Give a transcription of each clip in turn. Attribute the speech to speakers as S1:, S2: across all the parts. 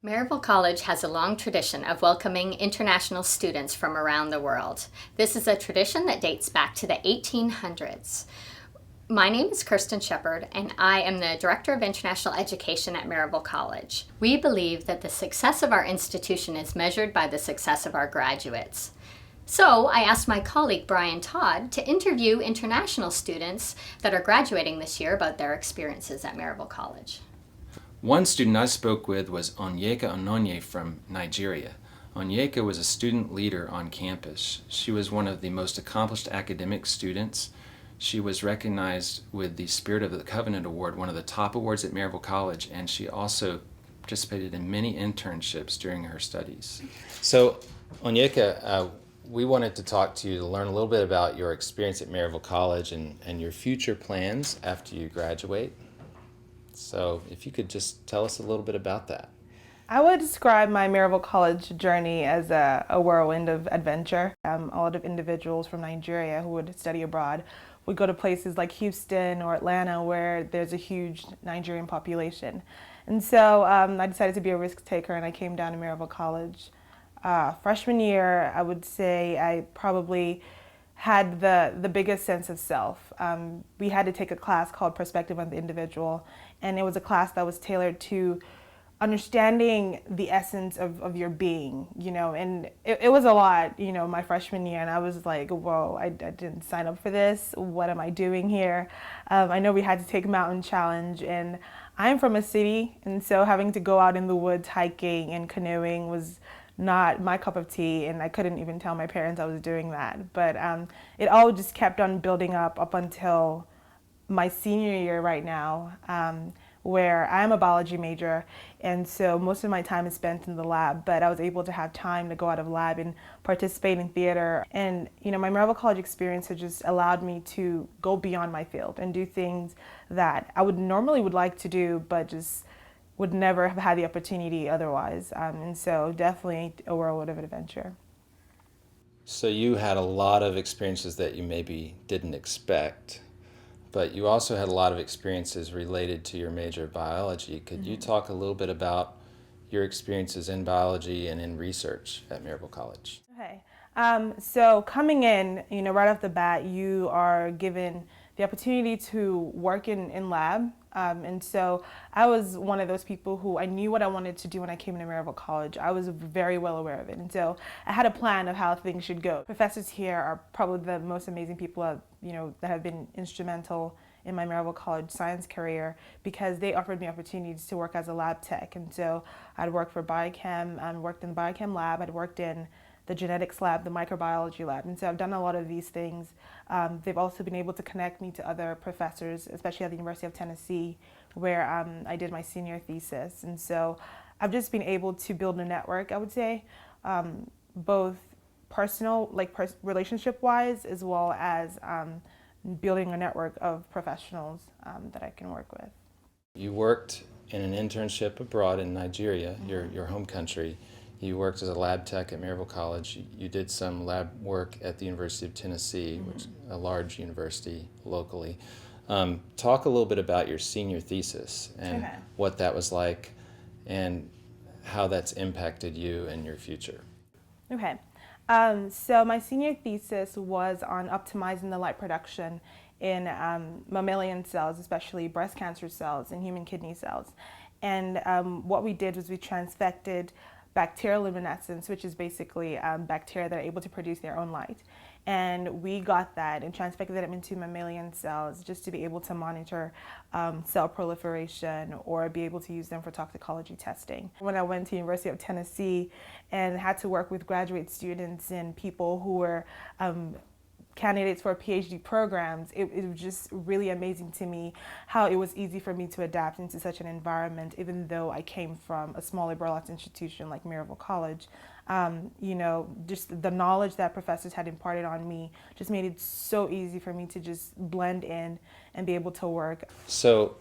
S1: Maryville College has a long tradition of welcoming international students from around the world. This is a tradition that dates back to the 1800s. My name is Kirsten Shepard, and I am the Director of International Education at Maryville College. We believe that the success of our institution is measured by the success of our graduates. So I asked my colleague Brian Todd to interview international students that are graduating this year about their experiences at Maryville College.
S2: One student I spoke with was Onyekachi Ononye from Nigeria. Onyeka was a student leader on campus. She was one of the most accomplished academic students. She was recognized with the Spirit of the Covenant Award, one of the top awards at Maryville College, and she also participated in many internships during her studies. So, Onyeka, we wanted to talk to you to learn a little bit about your experience at Maryville College and your future plans after you graduate. So if you could just tell us a little bit about that.
S3: I would describe my Maryville College journey as a whirlwind of adventure. A lot of individuals from Nigeria who would study abroad would go to places like Houston or Atlanta where there's a huge Nigerian population. And so I decided to be a risk taker and I came down to Maryville College. Freshman year, I would say I probably had the biggest sense of self. We had to take a class called Perspective on the Individual, and it was a class that was tailored to understanding the essence of your being, and it was a lot, my freshman year, and I was like, whoa, I didn't sign up for this. What am I doing here? I know we had to take Mountain Challenge, and I'm from a city, and so having to go out in the woods hiking and canoeing was not my cup of tea, and I couldn't even tell my parents I was doing that. But it all just kept on building up until my senior year right now, where I'm a biology major, and so most of my time is spent in the lab, but I was able to have time to go out of lab and participate in theater. And my Maryville College experience has just allowed me to go beyond my field and do things that I would like to do, but just would never have had the opportunity otherwise. And so definitely a whirlwind of adventure.
S2: So you had a lot of experiences that you maybe didn't expect, but you also had a lot of experiences related to your major of biology. Could you talk a little bit about your experiences in biology and in research at Maryville College?
S3: Okay. So coming in, right off the bat, you are given the opportunity to work in lab. And so I was one of those people who I knew what I wanted to do when I came to Maryville College. I was very well aware of it. And so I had a plan of how things should go. Professors here are probably the most amazing people that have been instrumental in my Maryville College science career, because they offered me opportunities to work as a lab tech. And so I'd worked for biochem, worked in the biochem lab, I'd worked in the genetics lab, the microbiology lab. And so I've done a lot of these things. They've also been able to connect me to other professors, especially at the University of Tennessee, where I did my senior thesis. And so I've just been able to build a network, I would say, both personal, relationship-wise, as well as building a network of professionals that I can work with.
S2: You worked in an internship abroad in Nigeria, your home country. You worked as a lab tech at Maryville College. You did some lab work at the University of Tennessee, which is a large university locally. Talk a little bit about your senior thesis and what that was like and how that's impacted you and your future.
S3: Okay. So my senior thesis was on optimizing the light production in mammalian cells, especially breast cancer cells and human kidney cells. And what we did was we transfected bacterial luminescence, which is basically bacteria that are able to produce their own light. And we got that and transfected them into mammalian cells just to be able to monitor cell proliferation or be able to use them for toxicology testing. When I went to University of Tennessee and had to work with graduate students and people who were candidates for PhD programs, it was just really amazing to me how it was easy for me to adapt into such an environment, even though I came from a small liberal arts institution like Maryville College. Just the knowledge that professors had imparted on me just made it so easy for me to just blend in and be able to work.
S2: So,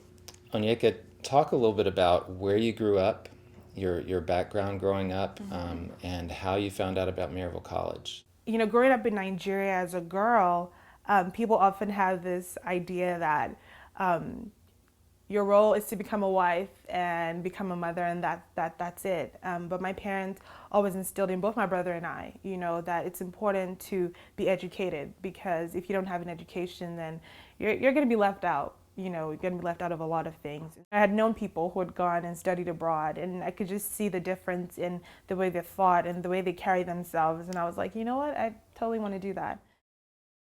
S2: Onyeka, talk a little bit about where you grew up, your background growing up, and how you found out about Maryville College.
S3: Growing up in Nigeria as a girl, people often have this idea that your role is to become a wife and become a mother, and that's it. But my parents always instilled in both my brother and I, that it's important to be educated, because if you don't have an education, then you're going to be left out. You're going to be left out of a lot of things. I had known people who had gone and studied abroad, and I could just see the difference in the way they thought and the way they carry themselves. And I was like, you know what? I totally want to do that.